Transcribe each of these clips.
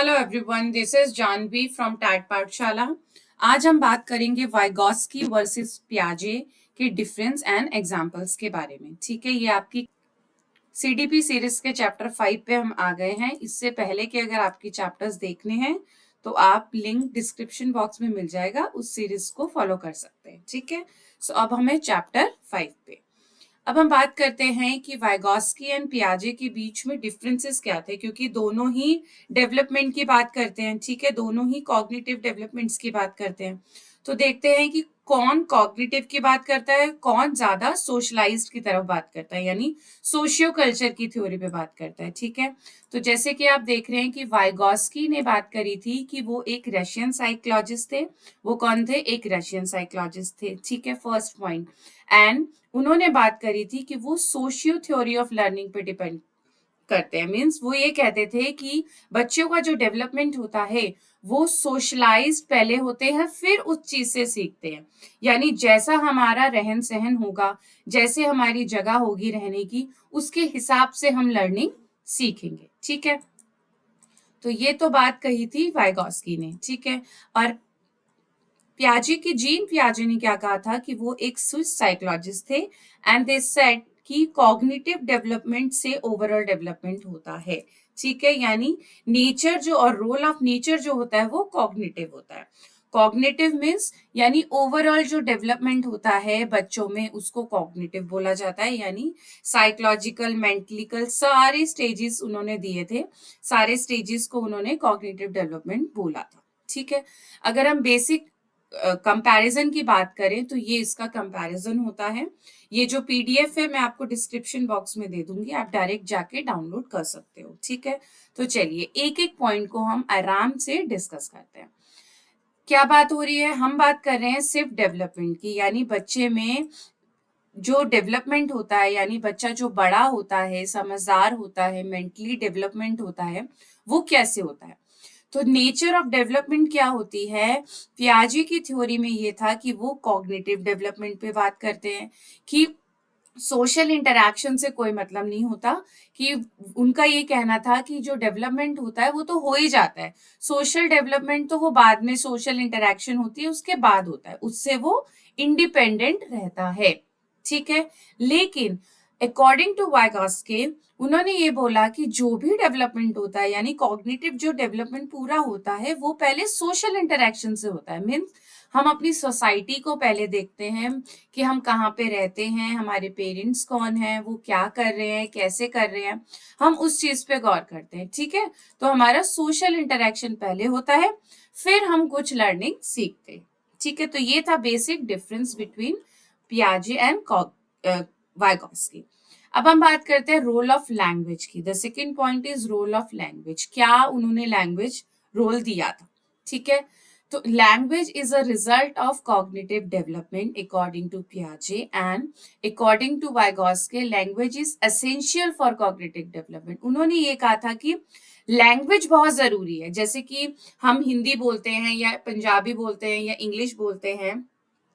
Hello everyone, this is Janhvi from TET Pathshala. आज हम बात करेंगे वाइगॉस्की वर्सेस पियाजे के डिफरेंस एंड एग्जांपल्स के बारे में। ठीक है, ये आपकी सीडीपी सीरीज के चैप्टर 5 पे हम आ गए हैं। इससे पहले कि अगर आपकी चैप्टर्स देखने हैं तो आप लिंक डिस्क्रिप्शन बॉक्स में मिल जाएगा, उस सीरीज को फॉलो कर सकते हैं। ठीक है, सो अब हमें चैप्टर 5 पे अब हम बात करते हैं कि वाइगॉस्की एंड पियाजे के बीच में डिफरेंसेस क्या थे, क्योंकि दोनों ही डेवलपमेंट की बात करते हैं। ठीक है, दोनों ही कॉग्निटिव डेवलपमेंट्स की बात करते हैं। तो देखते हैं कि कौन कॉग्निटिव की बात करता है, कौन ज्यादा सोशलाइज्ड की तरफ बात करता है, यानी सोशियो कल्चर की थ्योरी पे बात करता है। ठीक है, तो जैसे कि आप देख रहे हैं कि वाइगॉस्की ने बात करी थी कि वो एक रशियन साइकोलॉजिस्ट थे। वो कौन थे? एक रशियन साइकोलॉजिस्ट थे। ठीक है, फर्स्ट पॉइंट। एंड उन्होंने बात करी थी कि वो सोशियो थ्योरी ऑफ लर्निंग पे डिपेंड करते हैं। मीन्स वो ये कहते थे कि बच्चों का जो डेवलपमेंट होता है वो सोशलाइज्ड पहले होते हैं, फिर उस चीज से सीखते हैं। यानी जैसा हमारा रहन सहन होगा, जैसे हमारी जगह होगी रहने की, उसके हिसाब से हम लर्निंग सीखेंगे। ठीक है, तो ये तो बात कही थी वाइगॉस्की ने। ठीक है, और पियाजे की जीन पियाजे ने क्या कहा था कि वो एक स्विस साइकोलॉजिस्ट थे एंड दे सेड कि कॉग्निटिव डेवलपमेंट से ओवरऑल डेवलपमेंट होता है। ठीक है, यानी नेचर जो और रोल ऑफ नेचर जो होता है वो कॉग्निटिव होता है। कॉग्निटिव मीन्स यानी ओवरऑल जो डेवलपमेंट होता है बच्चों में उसको कॉग्निटिव बोला जाता है। यानी साइकोलॉजिकल, मेंटलिकल सारे स्टेजेस उन्होंने दिए थे, सारे स्टेजेस को उन्होंने कॉग्निटिव डेवलपमेंट बोला था। ठीक है, अगर हम बेसिक कंपैरिजन की बात करें तो ये इसका कंपैरिजन होता है। ये जो पीडीएफ है मैं आपको डिस्क्रिप्शन बॉक्स में दे दूंगी, आप डायरेक्ट जाके डाउनलोड कर सकते हो। ठीक है, तो चलिए एक एक पॉइंट को हम आराम से डिस्कस करते हैं। क्या बात हो रही है? हम बात कर रहे हैं सिर्फ डेवलपमेंट की, यानी बच्चे में जो डेवलपमेंट होता है, यानी बच्चा जो बड़ा होता है, समझदार होता है, मेंटली डेवलपमेंट होता है, वो कैसे होता है। तो नेचर ऑफ डेवलपमेंट क्या होती है? पियाजे की थ्योरी में ये था कि वो कॉग्निटिव डेवलपमेंट पे बात करते हैं कि सोशल इंटरैक्शन से कोई मतलब नहीं होता। कि उनका ये कहना था कि जो डेवलपमेंट होता है वो तो हो ही जाता है, सोशल डेवलपमेंट तो वो बाद में, सोशल इंटरैक्शन होती है उसके बाद होता है, उससे वो इंडिपेंडेंट रहता है। ठीक है, लेकिन अकॉर्डिंग टू वाइगॉस्की उन्होंने ये बोला कि जो भी डेवलपमेंट होता है, यानी कॉग्निटिव जो डेवलपमेंट पूरा होता है वो पहले सोशल इंटरैक्शन से होता है। मीन्स हम अपनी सोसाइटी को पहले देखते हैं कि हम कहाँ पे रहते हैं, हमारे पेरेंट्स कौन हैं, वो क्या कर रहे हैं, कैसे कर रहे हैं, हम उस चीज पे गौर करते हैं। ठीक है, तो हमारा सोशल इंटरेक्शन पहले होता है, फिर हम कुछ लर्निंग सीखते हैं। ठीक है, तो ये था बेसिक डिफरेंस बिटवीन पियाजे एंड वाइगॉस्की। अब हम बात करते हैं रोल ऑफ लैंग्वेज की। The second point is role of language. क्या उन्होंने लैंग्वेज रोल दिया था? ठीक है, तो language is a result of cognitive development according to पियाजे and according to Vygotsky language is essential for cognitive development. उन्होंने ये कहा था कि लैंग्वेज बहुत जरूरी है। जैसे कि हम हिंदी बोलते हैं या पंजाबी बोलते हैं या इंग्लिश बोलते हैं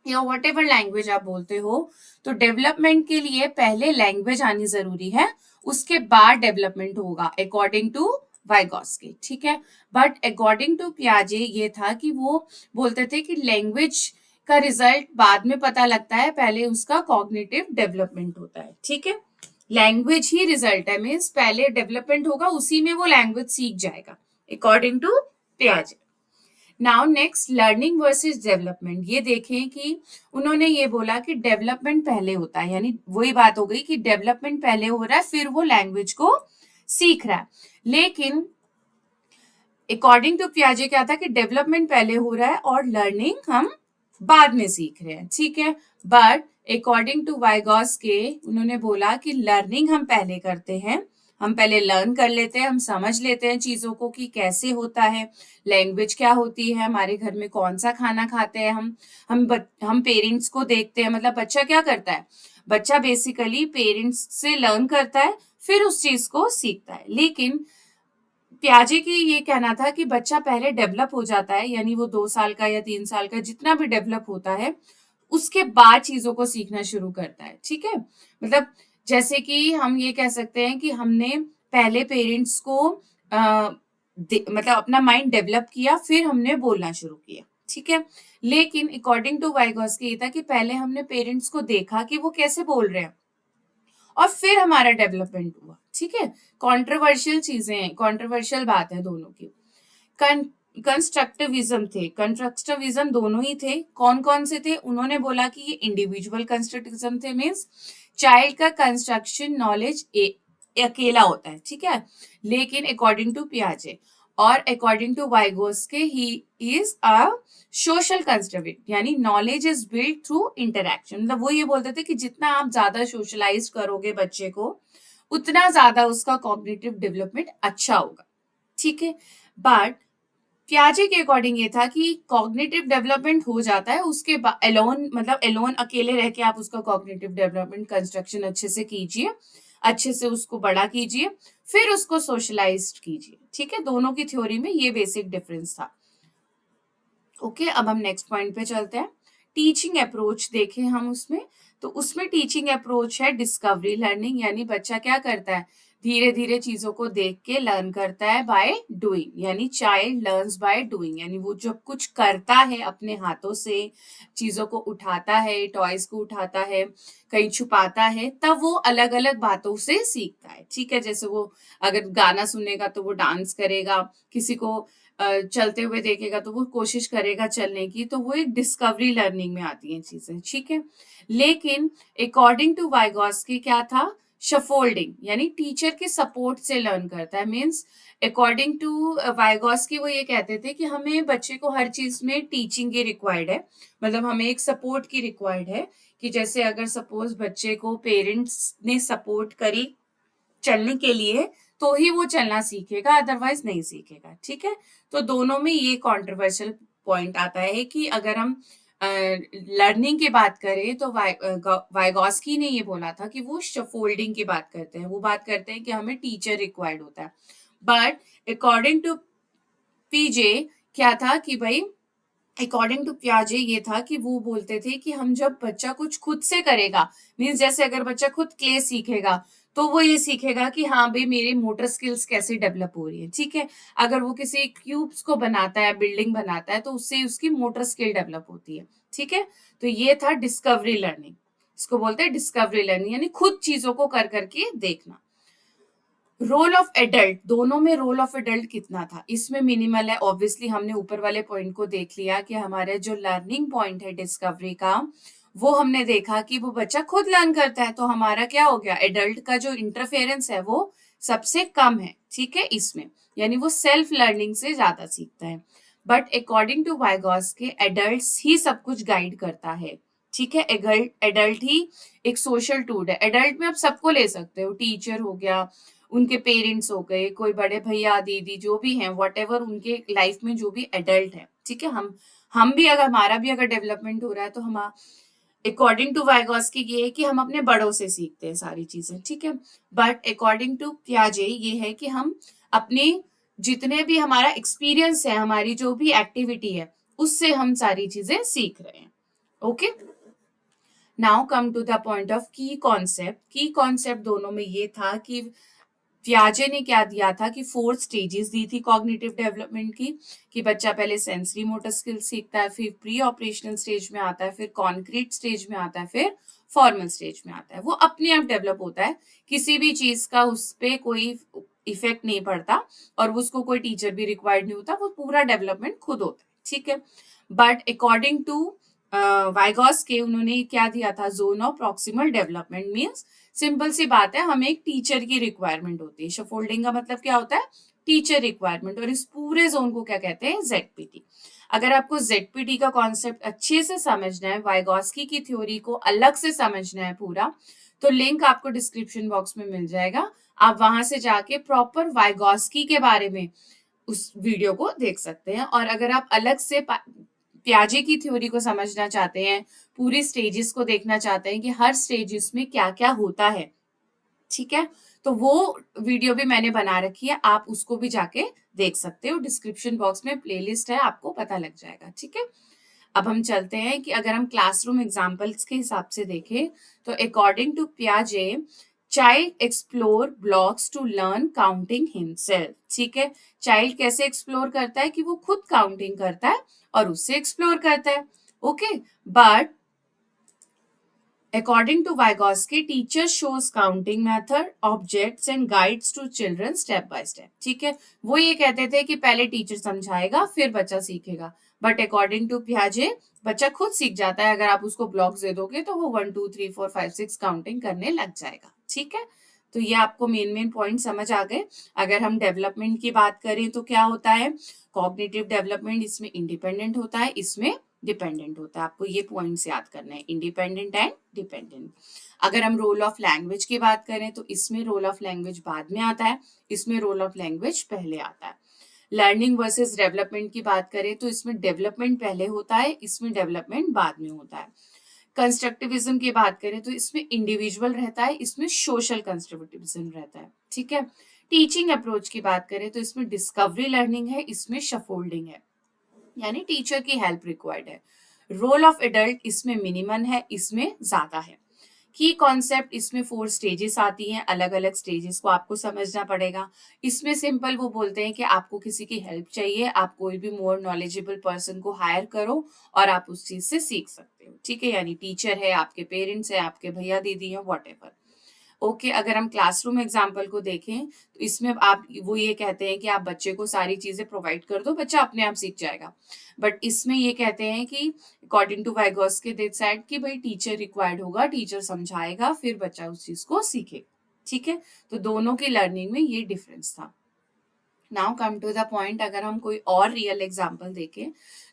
या वट एवर लैंग्वेज आप बोलते हो, तो डेवलपमेंट के लिए पहले लैंग्वेज आनी जरूरी है, उसके बाद डेवलपमेंट होगा अकॉर्डिंग टू वाइगॉस्की। ठीक है, बट अकॉर्डिंग टू पियाजे ये था कि वो बोलते थे कि लैंग्वेज का रिजल्ट बाद में पता लगता है, पहले उसका कॉग्निटिव डेवलपमेंट होता है। ठीक है, लैंग्वेज ही रिजल्ट है, मीन्स पहले डेवलपमेंट होगा, उसी में वो लैंग्वेज सीख जाएगा अकॉर्डिंग टू पियाजे। Now next, learning versus development. ये देखें कि उन्होंने ये बोला कि डेवलपमेंट पहले होता है, यानी वही बात हो गई कि डेवलपमेंट पहले हो रहा है, फिर वो लैंग्वेज को सीख रहा है। लेकिन अकॉर्डिंग टू पियाजे क्या था कि डेवलपमेंट पहले हो रहा है और लर्निंग हम बाद में सीख रहे हैं। ठीक है, बट अकॉर्डिंग टू वाइगॉस्की उन्होंने बोला कि लर्निंग हम पहले करते हैं, हम पहले लर्न कर लेते हैं, हम समझ लेते हैं चीजों को कि कैसे होता है, लैंग्वेज क्या होती है, हमारे घर में कौन सा खाना खाते हैं, हम पेरेंट्स को देखते हैं। मतलब बच्चा क्या करता है? बच्चा बेसिकली पेरेंट्स से लर्न करता है, फिर उस चीज को सीखता है। लेकिन पियाजे की ये कहना था कि बच्चा पहले डेवलप हो जाता है, यानी वो 2 साल का या 3 साल का जितना भी डेवलप होता है, उसके बाद चीजों को सीखना शुरू करता है। ठीक है, मतलब जैसे कि हम ये कह सकते हैं कि हमने पहले पेरेंट्स को मतलब अपना माइंड डेवलप किया, फिर हमने बोलना शुरू किया, ठीक है। लेकिन अकॉर्डिंग टू वाइगॉस्की ये था कि पहले हमने पेरेंट्स को देखा कि वो कैसे बोल रहे हैं और फिर हमारा डेवलपमेंट हुआ, ठीक है। कॉन्ट्रोवर्शियल चीजें हैं, कॉन्ट्रोवर्शियल बात है दोनों की। कंस्ट्रक्टिविज्म थे, कंस्ट्रक्टिविज्म दोनों ही थे। कौन कौन से थे? उन्होंने बोला कि ये इंडिविजुअल कंस्ट्रक्टिविज्म थे, मीन्स चाइल्ड का कंस्ट्रक्शन नॉलेज अकेला होता है, ठीक है। लेकिन अकॉर्डिंग टू पियाजे और according to Vygotsky he is a social constructive, यानी knowledge is build through interaction. मतलब वो ये बोलते थे कि जितना आप ज्यादा सोशलाइज करोगे बच्चे को, उतना ज्यादा उसका कॉग्निटिव डेवलपमेंट अच्छा होगा, ठीक है। बट पियाजे के अकॉर्डिंग ये था कि कॉग्निटिव डेवलपमेंट हो जाता है उसके बाद एलोन, मतलब एलोन अकेले रह के आप उसका कॉग्निटिव डेवलपमेंट कंस्ट्रक्शन अच्छे से कीजिए, अच्छे से उसको बड़ा कीजिए, फिर उसको सोशलाइज कीजिए, ठीक है। दोनों की थ्योरी में ये बेसिक डिफरेंस था। ओके, अब हम नेक्स्ट पॉइंट पे चलते हैं। टीचिंग अप्रोच देखें हम उसमें, तो उसमें टीचिंग अप्रोच है डिस्कवरी लर्निंग, यानी बच्चा क्या करता है, धीरे धीरे चीजों को देख के लर्न करता है बाय डूइंग, यानी चाइल्ड लर्न्स बाय डूइंग, यानी वो जब कुछ करता है अपने हाथों से, चीजों को उठाता है, टॉयज को उठाता है, कहीं छुपाता है, तब वो अलग अलग बातों से सीखता है, ठीक है। जैसे वो अगर गाना सुनेगा तो वो डांस करेगा, किसी को चलते हुए देखेगा तो वो कोशिश करेगा चलने की, तो वो एक डिस्कवरी लर्निंग में आती हैं चीजें, ठीक है। लेकिन अकॉर्डिंग टू वाइगॉस्की क्या था, शफोल्डिंग, यानी टीचर के सपोर्ट से लर्न करता है। मीन्स अकॉर्डिंग टू वाइगॉस्की वो ये कहते थे कि हमें बच्चे को हर चीज में टीचिंग की रिक्वायर्ड है, मतलब हमें एक सपोर्ट की रिक्वायर्ड है, कि जैसे अगर सपोज बच्चे को पेरेंट्स ने सपोर्ट करी चलने के लिए तो ही वो चलना सीखेगा, अदरवाइज नहीं सीखेगा, ठीक है। तो दोनों में ये कंट्रोवर्शियल पॉइंट आता है कि अगर हम लर्निंग की बात करें तो वाइगॉस्की ने ये बोला था कि वो शफोल्डिंग की बात करते हैं, वो बात करते हैं कि हमें टीचर रिक्वायर्ड होता है। बट अकॉर्डिंग टू पीजे क्या था कि भाई, अकॉर्डिंग टू पियाजे ये था कि वो बोलते थे कि हम जब बच्चा कुछ खुद से करेगा, मीन्स जैसे अगर बच्चा खुद क्ले सीखेगा तो वो ये सीखेगा कि हाँ भाई मेरे मोटर स्किल्स कैसे डेवलप हो रही है, ठीक है। अगर वो किसी क्यूब्स को बनाता है, बिल्डिंग बनाता है, तो उससे उसकी मोटर स्किल डेवलप होती है, ठीक है। तो ये था डिस्कवरी लर्निंग, इसको बोलते हैं डिस्कवरी लर्निंग, यानी खुद चीजों को कर करके देखना। रोल ऑफ एडल्ट, दोनों में रोल ऑफ एडल्ट कितना था, इसमें मिनिमल है। ऑब्वियसली हमने ऊपर वाले पॉइंट को देख लिया कि हमारे जो लर्निंग पॉइंट है डिस्कवरी का, वो हमने देखा कि वो बच्चा खुद लर्न करता है, तो हमारा क्या हो गया, एडल्ट का जो इंटरफेरेंस है वो सबसे कम है, ठीक है इसमें, यानी वो सेल्फ लर्निंग से ज्यादा सीखता है। But according to Vygotsky adult ही सब कुछ गाइड करता है, ठीक है। एडल्ट ही एक सोशल टूल है। एडल्ट में आप सबको ले सकते हो, टीचर हो गया, उनके पेरेंट्स हो गए, कोई बड़े भैया दीदी जो भी हैं, वट एवर उनके लाइफ में जो भी एडल्ट है, ठीक है। हम भी अगर हमारा भी अगर डेवलपमेंट हो रहा है तो हम अकॉर्डिंग टू वाइगॉस्की ये है कि हम अपने बड़ों से सीखते हैं सारी चीजें, ठीक है। बट अकॉर्डिंग टू पियाजे ये है कि हम अपने जितने भी हमारा एक्सपीरियंस है, हमारी जो भी एक्टिविटी है, उससे हम सारी चीजें सीख रहे हैं। Okay, now come to the point of की कॉन्सेप्ट। की कॉन्सेप्ट दोनों में ये था कि पियाजे ने क्या दिया था कि 4 स्टेजेस दी थी कॉग्निटिव डेवलपमेंट की, कि बच्चा पहले सेंसरी मोटर स्किल सीखता है, फिर प्री ऑपरेशनल स्टेज में आता है, फिर कॉन्क्रीट स्टेज में आता है, फिर फॉर्मल स्टेज में आता है। वो अपने आप डेवलप होता है, किसी भी चीज का उस पर कोई इफेक्ट नहीं पड़ता और उसको कोई टीचर भी रिक्वायर्ड नहीं होता, वो पूरा डेवलपमेंट खुद होता है, ठीक है। बट अकॉर्डिंग टू वाइगॉस के उन्होंने क्या दिया था, zone of proximal development, means simple सी बात है, हमें एक टीचर की रिक्वायरमेंट होती है। शफोल्डिंग का मतलब क्या होता है, टीचर रिक्वायरमेंट, और इस पूरे जोन को क्या कहते हैं, जेडपीटी। अगर आपको जेडपीटी का कॉन्सेप्ट अच्छे से समझना है, वाइगॉस्की की थ्योरी को अलग से समझना है पूरा, तो लिंक आपको डिस्क्रिप्शन बॉक्स में मिल जाएगा, आप वहां से जाके प्रॉपर वाइगॉस्की के बारे में उस वीडियो को देख सकते हैं। और अगर आप अलग से पियाजे की थ्योरी को समझना चाहते हैं, पूरी स्टेजेस को देखना चाहते हैं कि हर स्टेजेस में क्या क्या होता है, ठीक है, तो वो वीडियो भी मैंने बना रखी है, आप उसको भी जाके देख सकते हो। डिस्क्रिप्शन बॉक्स में प्लेलिस्ट है, आपको पता लग जाएगा, ठीक है। अब हम चलते हैं कि अगर हम क्लासरूम एग्जाम्पल्स के हिसाब से देखें तो अकॉर्डिंग टू पियाजे child explore blocks to learn counting himself, ठीक है। चाइल्ड कैसे एक्सप्लोर करता है कि वो खुद काउंटिंग करता है और उससे एक्सप्लोर करता है, okay. But according to Vygotsky, teacher shows counting method, objects and guides to children step by step, ठीक है। वो ये कहते थे कि पहले टीचर समझाएगा फिर बच्चा सीखेगा, बट अकॉर्डिंग टू पियाजे बच्चा खुद सीख जाता है। अगर आप उसको ब्लॉक्स दे दोगे तो वो 1 2 3 4 5 6 काउंटिंग करने लग जाएगा, ठीक है। तो ये आपको मेन पॉइंट समझ आ गए। अगर हम डेवलपमेंट की बात करें तो क्या होता है, कॉग्निटिव डेवलपमेंट इसमें इंडिपेंडेंट होता है, इसमें डिपेंडेंट होता है। आपको ये पॉइंट्स याद करना है, इंडिपेंडेंट एंड डिपेंडेंट। अगर हम रोल ऑफ लैंग्वेज की बात करें तो इसमें रोल ऑफ लैंग्वेज बाद में आता है, इसमें रोल ऑफ लैंग्वेज पहले आता है। लर्निंग वर्सेस डेवलपमेंट की बात करें तो इसमें डेवलपमेंट पहले होता है, इसमें डेवलपमेंट बाद में होता है। कंस्ट्रक्टिविज्म की बात करें तो इसमें इंडिविजुअल रहता है, इसमें सोशल कंस्ट्रक्टिविज्म रहता है, ठीक है। टीचिंग अप्रोच की बात करें तो इसमें डिस्कवरी लर्निंग है, इसमें शफोल्डिंग है, यानी टीचर की हेल्प रिक्वायर्ड है। रोल ऑफ एडल्ट इसमें मिनिमम है, इसमें ज्यादा है। की कॉन्सेप्ट इसमें 4 स्टेजेस आती हैं, अलग अलग स्टेजेस को आपको समझना पड़ेगा। इसमें सिंपल वो बोलते हैं कि आपको किसी की हेल्प चाहिए, आप कोई भी मोर नॉलेजेबल पर्सन को हायर करो और आप उस चीज से सीख सकते हो, ठीक है। यानी टीचर है, आपके पेरेंट्स है, आपके भैया दीदी है, वॉट ओके। अगर हम क्लासरूम एग्जाम्पल को देखें तो इसमें आप वो ये कहते हैं कि आप बच्चे को सारी चीजें प्रोवाइड कर दो, बच्चा अपने आप सीख जाएगा। बट इसमें ये कहते हैं कि according to Vygotsky they said कि भाई टीचर रिक्वायर्ड होगा, टीचर समझाएगा फिर बच्चा उस चीज को सीखे, ठीक है। तो दोनों की लर्निंग में ये डिफरेंस था। Now come to the point, अगर हम कोई और रियल एग्जाम्पल देखें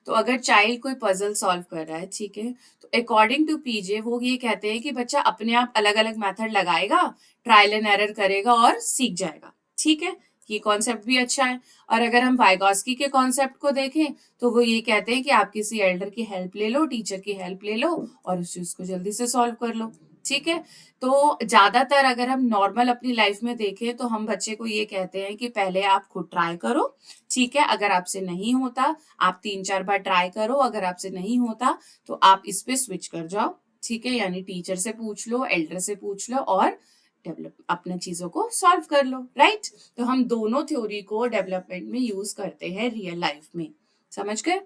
तो अगर चाइल्ड कोई पजल सॉल्व कर रहा है, ठीक है, तो अकॉर्डिंग टू पीजे वो ये कहते हैं कि बच्चा अपने आप अलग अलग मेथड लगाएगा, ट्रायल एंड एरर करेगा और सीख जाएगा, ठीक है। ये कॉन्सेप्ट भी अच्छा है। और अगर हम वाइगोस्की के कॉन्सेप्ट को देखें तो वो ये कहते हैं कि आप किसी एल्डर की हेल्प ले लो, टीचर की हेल्प ले लो और उस चीज को जल्दी से सॉल्व कर लो, ठीक है। तो ज्यादातर अगर हम नॉर्मल अपनी लाइफ में देखें तो हम बच्चे को ये कहते हैं कि पहले आप खुद ट्राई करो, ठीक है। अगर आपसे नहीं होता आप 3 4 बार ट्राई करो, अगर आपसे नहीं होता तो आप इस पे स्विच कर जाओ, ठीक है। यानी टीचर से पूछ लो, एल्डर से पूछ लो और डेवलप अपने चीजों को सॉल्व कर लो, राइट। तो हम दोनों थ्योरी को डेवलपमेंट में यूज करते हैं रियल लाइफ में, समझ गए।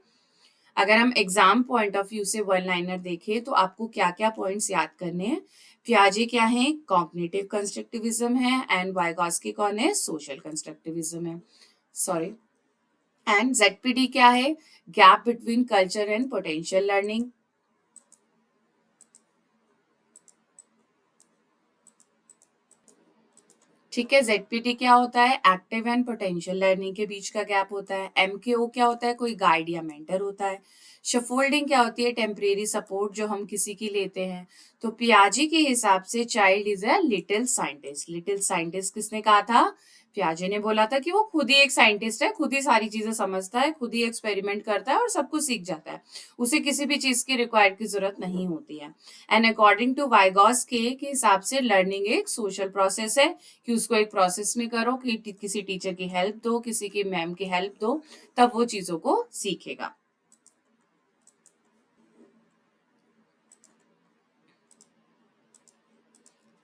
अगर हम एग्जाम पॉइंट ऑफ व्यू से वन लाइनर देखें तो आपको क्या क्या पॉइंट्स याद करने हैं। पियाजे क्या है, कॉग्निटिव कंस्ट्रक्टिविज्म है, एंड वाइगोस्की कौन है, सोशल कंस्ट्रक्टिविज्म है, सॉरी। एंड जेडपीडी क्या है, gap between culture and potential learning. ठीक है, जेडपीटी क्या होता है, एक्टिव एंड पोटेंशियल लर्निंग के बीच का गैप होता है। एमकेओ क्या होता है, कोई गाइड या मेंटर होता है। शफोल्डिंग क्या होती है, टेम्परेरी सपोर्ट जो हम किसी की लेते हैं। तो पियाजे के हिसाब से child is a little scientist. Little scientist किसने कहा था, पियाजे ने बोला था कि वो खुद ही एक साइंटिस्ट है, खुद ही सारी चीजें समझता है, खुद ही एक्सपेरिमेंट करता है और सब कुछ सीख जाता है, उसे किसी भी चीज की रिक्वायर्ड की जरूरत नहीं होती है। एंड अकॉर्डिंग टू वाइगोस्की के हिसाब से लर्निंग एक सोशल प्रोसेस है, कि उसको एक प्रोसेस में करो, कि किसी टीचर की हेल्प दो, किसी की मैम की हेल्प दो, तब वो चीजों को सीखेगा।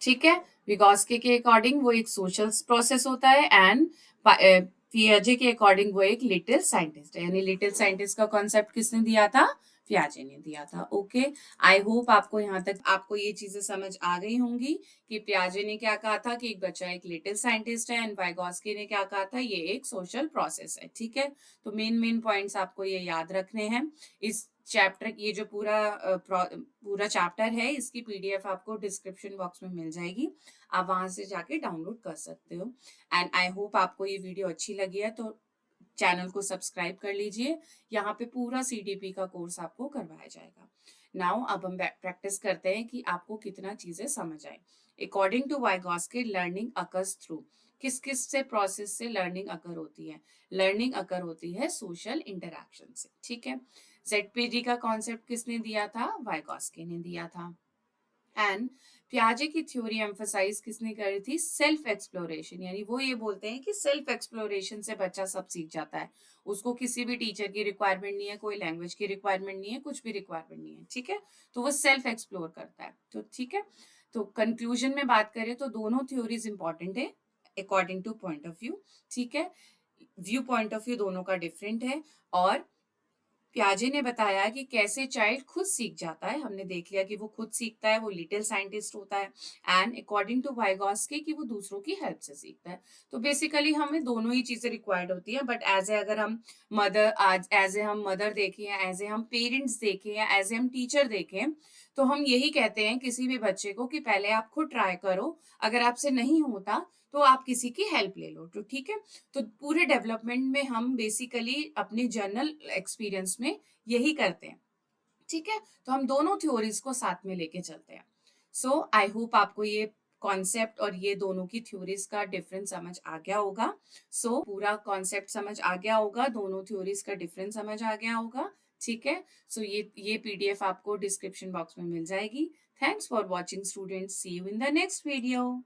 ठीक है, विगोस्की के अकॉर्डिंग वो एक सोशल प्रोसेस होता है, एंड पियाजे के अकॉर्डिंग वो एक लिटिल साइंटिस्ट है। यानी लिटिल साइंटिस्ट का कॉन्सेप्ट किसने दिया था, पियाजे ने दिया था, ओके। आई होप आपको यहाँ तक आपको ये चीजें समझ आ गई होंगी कि पियाजे ने क्या कहा था कि एक बच्चा एक लिटिल साइंटिस्ट है, एंड वाइगोस्की ने क्या कहा था, ये एक सोशल प्रोसेस है, ठीक है। तो मेन पॉइंट्स आपको ये याद रखने हैं। इस चैप्टर ये जो पूरा चैप्टर है इसकी पीडीएफ आपको डिस्क्रिप्शन बॉक्स में मिल जाएगी, आप वहां से जाके डाउनलोड कर सकते हो। एंड आई होप आपको ये वीडियो अच्छी लगी है तो चैनल को सब्सक्राइब कर लीजिए, यहाँ पे पूरा सीडीपी का कोर्स आपको करवाया जाएगा। नाउ अब हम प्रैक्टिस करते हैं कि आपको कितना चीजें समझ आए। According to Vygotsky learning occurs through, किस किस से प्रोसेस से लर्निंग अकर होती है, लर्निंग अकर होती है सोशल इंटरेक्शन से, ठीक है। जेडपीडी का कॉन्सेप्ट किसने दिया था, वाइगोस्की ने दिया था। एंड पियाजे की थ्योरी एम्फसाइज किसने करी थी, सेल्फ एक्सप्लोरेशन। यानी वो ये बोलते हैं कि सेल्फ एक्सप्लोरेशन से बच्चा सब सीख जाता है, उसको किसी भी टीचर की रिक्वायरमेंट नहीं है, कोई लैंग्वेज की रिक्वायरमेंट नहीं है, कुछ भी रिक्वायरमेंट नहीं है, ठीक है। तो वो सेल्फ एक्सप्लोर करता है, तो ठीक है। तो कंक्लूजन में बात करें तो दोनों थ्योरीज इंपॉर्टेंट है according two point of view, ठीक है। व्यू पॉइंट ऑफ व्यू दोनों का डिफरेंट है। और प्याजे ने बताया कि कैसे चाइल्ड खुद सीख जाता है, हमने देख लिया कि वो खुद सीखता है, वो लिटिल साइंटिस्ट होता है। एंड अकॉर्डिंग टू वाइगॉस्की कि वो दूसरों की हेल्प से सीखता है। तो बेसिकली हमें दोनों ही चीजें रिक्वायर्ड होती है, बट एज ए अगर हम मदर आज एज ए हम मदर देखें या एज ए हम पेरेंट्स देखें या एज ए हम टीचर देखें, तो हम यही कहते हैं किसी भी बच्चे को कि पहले आप खुद ट्राई करो, अगर आपसे नहीं होता तो आप किसी की हेल्प ले लो, तो ठीक है। तो पूरे डेवलपमेंट में हम बेसिकली अपने जर्नल एक्सपीरियंस में यही करते हैं, ठीक है। तो हम दोनों थ्योरीज को साथ में लेके चलते हैं। सो आई होप आपको ये कॉन्सेप्ट और ये दोनों की थ्योरीज का डिफरेंस समझ आ गया होगा। सो पूरा कॉन्सेप्ट समझ आ गया होगा, दोनों थ्योरीज का डिफरेंस समझ आ गया होगा, ठीक है। सो ये पीडीएफ आपको डिस्क्रिप्शन बॉक्स में मिल जाएगी। Thanks for watching students, see you in the next video.